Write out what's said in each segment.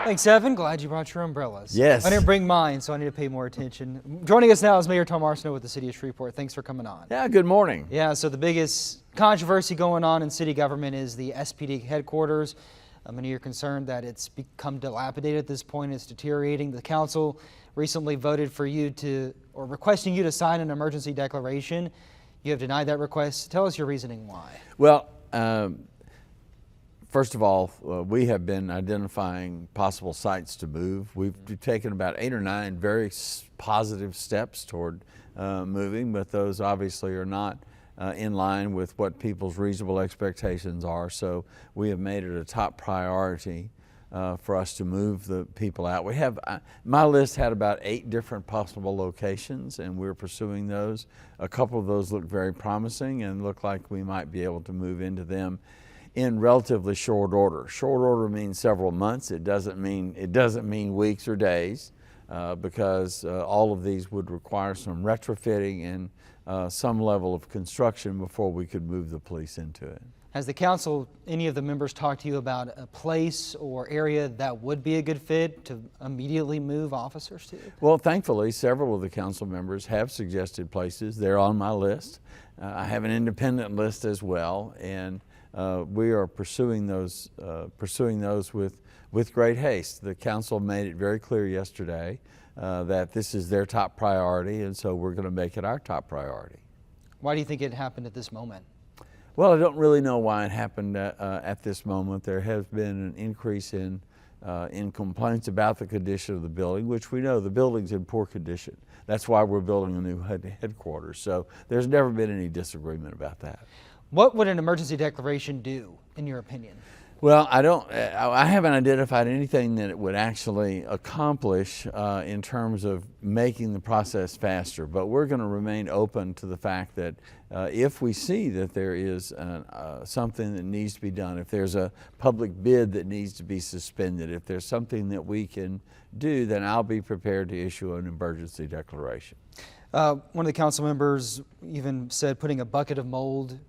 Thanks, Evan. Glad you brought your umbrellas. Yes. I didn't bring mine, so I need to pay more attention. Joining us now is Mayor Tom Arceneaux with the City of Shreveport. Thanks for coming on. Yeah, good morning. Yeah, so the biggest controversy going on in city government is the SPD headquarters. Many are concerned that it's become dilapidated at this point. It's deteriorating. The council recently voted for you to, or requesting you to sign an emergency declaration. You have denied that request. Tell us your reasoning why. Well, first of all, we have been identifying possible sites to move. We've taken about 8 or 9 very positive steps toward moving, but those obviously are not in line with what people's reasonable expectations are. So we have made it a top priority for us to move the people out. We have, my list had about 8 different possible locations, and we're pursuing those. A couple of those look very promising and look like we might be able to move into them in relatively short order. Short order means several months. It doesn't mean weeks or days, because all of these would require some retrofitting and some level of construction before we could move the police into it. Has the council, any of the members, talked to you about a place or area that would be a good fit to immediately move officers to? Well, thankfully, several of the council members have suggested places. They're on my list. I have an independent list as well, and we are pursuing those with great haste. The council made it very clear yesterday that this is their top priority, and so we're going to make it our top priority. Why do you think it happened at this moment? Well, I don't really know why it happened at this moment. There has been an increase in complaints about the condition of the building, which we know the building's in poor condition. That's why we're building a new headquarters. So there's never been any disagreement about that. What would an emergency declaration do, in your opinion? Well, I haven't identified anything that it would actually accomplish in terms of making the process faster, but we're going to remain open to the fact that if we see that there is something that needs to be done, if there's a public bid that needs to be suspended, if there's something that we can do, then I'll be prepared to issue an emergency declaration. One of the council members even said putting a bucket of mold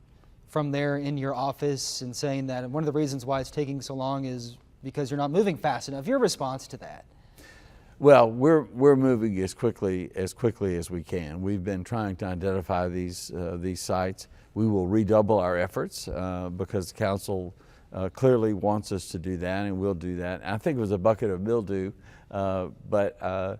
from there in your office and saying that one of the reasons why it's taking so long is because you're not moving fast enough. Your response to that? Well, we're moving as quickly as we can. We've been trying to identify these sites. We will redouble our efforts because the council clearly wants us to do that, and we'll do that. I think it was a bucket of mildew, but I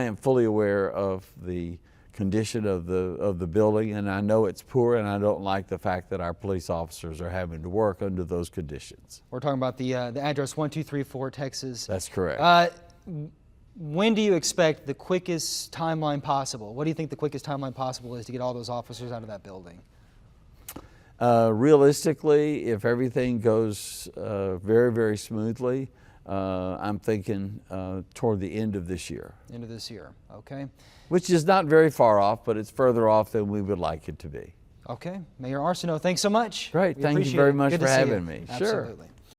am fully aware of the condition of the building, and I know it's poor, and I don't like the fact that our police officers are having to work under those conditions. We're talking about the address 1234 Texas. That's correct. When do you expect the quickest timeline possible? What do you think the quickest timeline possible is to get all those officers out of that building? Realistically, if everything goes very, very smoothly, I'm thinking toward the end of this year. End of this year, okay. Which is not very far off, but it's further off than we would like it to be. Okay. Mayor Arceneaux, thanks so much. Great. Thank you very much for having me. Absolutely. Sure.